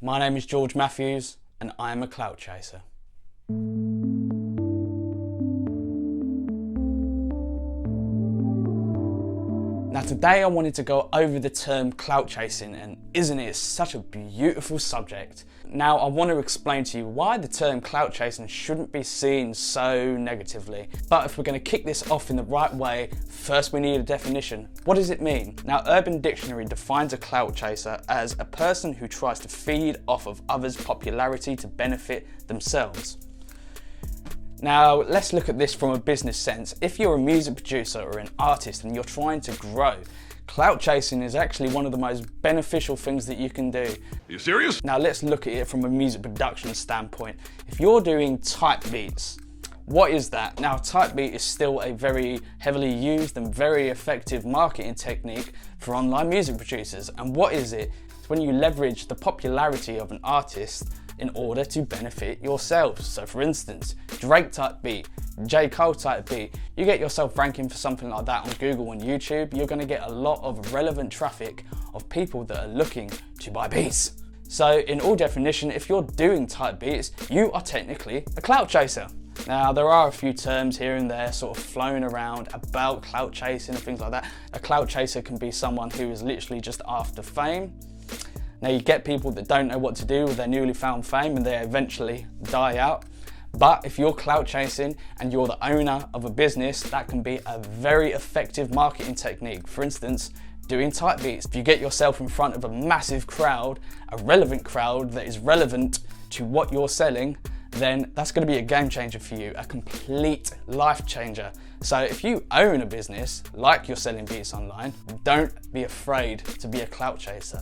My name is George Matthews and I am a clout chaser. Now today I wanted to go over the term clout chasing, and isn't it such a beautiful subject? Now I want to explain to you why the term clout chasing shouldn't be seen so negatively. But if we're going to kick this off in the right way, first we need a definition. What does it mean? Now Urban Dictionary defines a clout chaser as a person who tries to feed off of others' popularity to benefit themselves. Now, let's look at this from a business sense. If you're a music producer or an artist and you're trying to grow, clout chasing is actually one of the most beneficial things that you can do. Are you serious? Now, let's look at it from a music production standpoint. If you're doing type beats, what is that? Now, type beat is still a very heavily used and very effective marketing technique for online music producers. And what is it? It's when you leverage the popularity of an artist in order to benefit yourselves. So for instance, Drake type beat, J. Cole type beat, you get yourself ranking for something like that on Google and YouTube, you're gonna get a lot of relevant traffic of people that are looking to buy beats. So in all definition, if you're doing type beats, you are technically a clout chaser. Now there are a few terms here and there sort of flown around about clout chasing and things like that. A clout chaser can be someone who is literally just after fame. Now you get people that don't know what to do with their newly found fame and they eventually die out. But if you're clout chasing and you're the owner of a business, that can be a very effective marketing technique. For instance, doing type beats. If you get yourself in front of a massive crowd, a relevant crowd that is relevant to what you're selling, then that's going to be a game changer for you, a complete life changer. So if you own a business, like you're selling beats online, don't be afraid to be a clout chaser.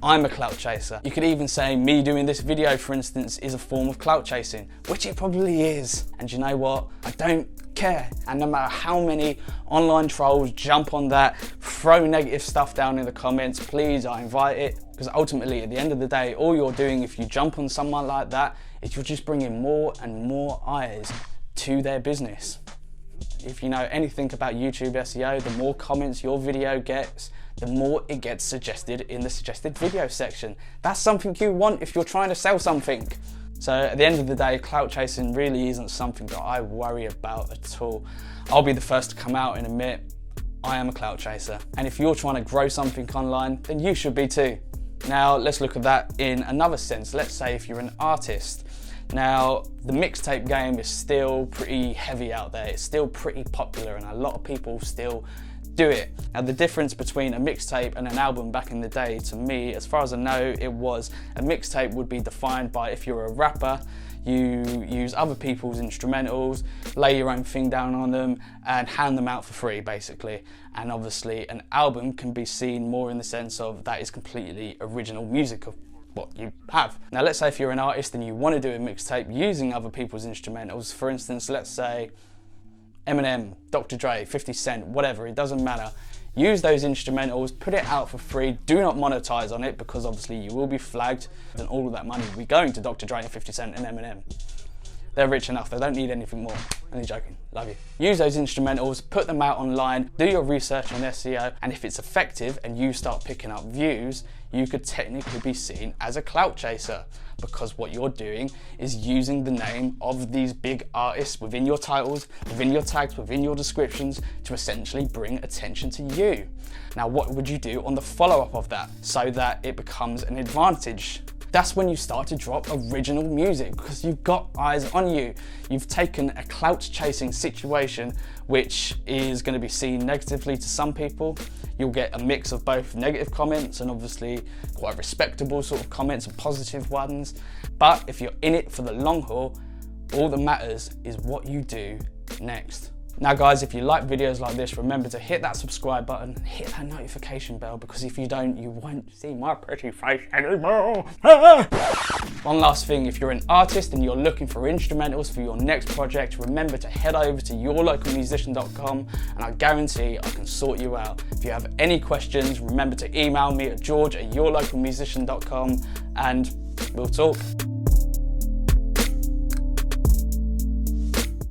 I'm a clout chaser. You could even say me doing this video, for instance, is a form of clout chasing, which it probably is. And you know what? I don't care. And no matter how many online trolls jump on that, throw negative stuff down in the comments, please, I invite it. Because ultimately, at the end of the day, all you're doing if you jump on someone like that is you're just bringing more and more eyes to their business. If you know anything about YouTube SEO, the more comments your video gets, the more it gets suggested in the suggested video section. That's something you want if you're trying to sell something. So at the end of the day, clout chasing really isn't something that I worry about at all. I'll be the first to come out and admit, I am a clout chaser. And if you're trying to grow something online, then you should be too. Now let's look at that in another sense. Let's say if you're an artist. Now, the mixtape game is still pretty heavy out there. It's still pretty popular and a lot of people still do it. Now, the difference between a mixtape and an album back in the day, to me, as far as I know, it was a mixtape would be defined by if you're a rapper, you use other people's instrumentals, lay your own thing down on them and hand them out for free, basically. And obviously an album can be seen more in the sense of that is completely original music of what you have. Now let's say if you're an artist and you want to do a mixtape using other people's instrumentals, for instance, let's say Eminem, Dr. Dre, 50 Cent, whatever, it doesn't matter. Use those instrumentals, put it out for free, do not monetize on it because obviously you will be flagged and all of that money will be going to Dr. Dre and 50 Cent and Eminem. They're rich enough, they don't need anything more. Only joking, love you. Use those instrumentals, put them out online, do your research on SEO, and if it's effective and you start picking up views, you could technically be seen as a clout chaser because what you're doing is using the name of these big artists within your titles, within your tags, within your descriptions to essentially bring attention to you. Now, what would you do on the follow-up of that so that it becomes an advantage? That's when you start to drop original music because you've got eyes on you. You've taken a clout chasing situation which is going to be seen negatively to some people. You'll get a mix of both negative comments and obviously quite respectable sort of comments and positive ones. But if you're in it for the long haul, all that matters is what you do next. Now guys, if you like videos like this, remember to hit that subscribe button and hit that notification bell because if you don't, you won't see my pretty face anymore. One last thing, if you're an artist and you're looking for instrumentals for your next project, remember to head over to yourlocalmusician.com and I guarantee I can sort you out. If you have any questions, remember to email me at george@yourlocalmusician.com and we'll talk.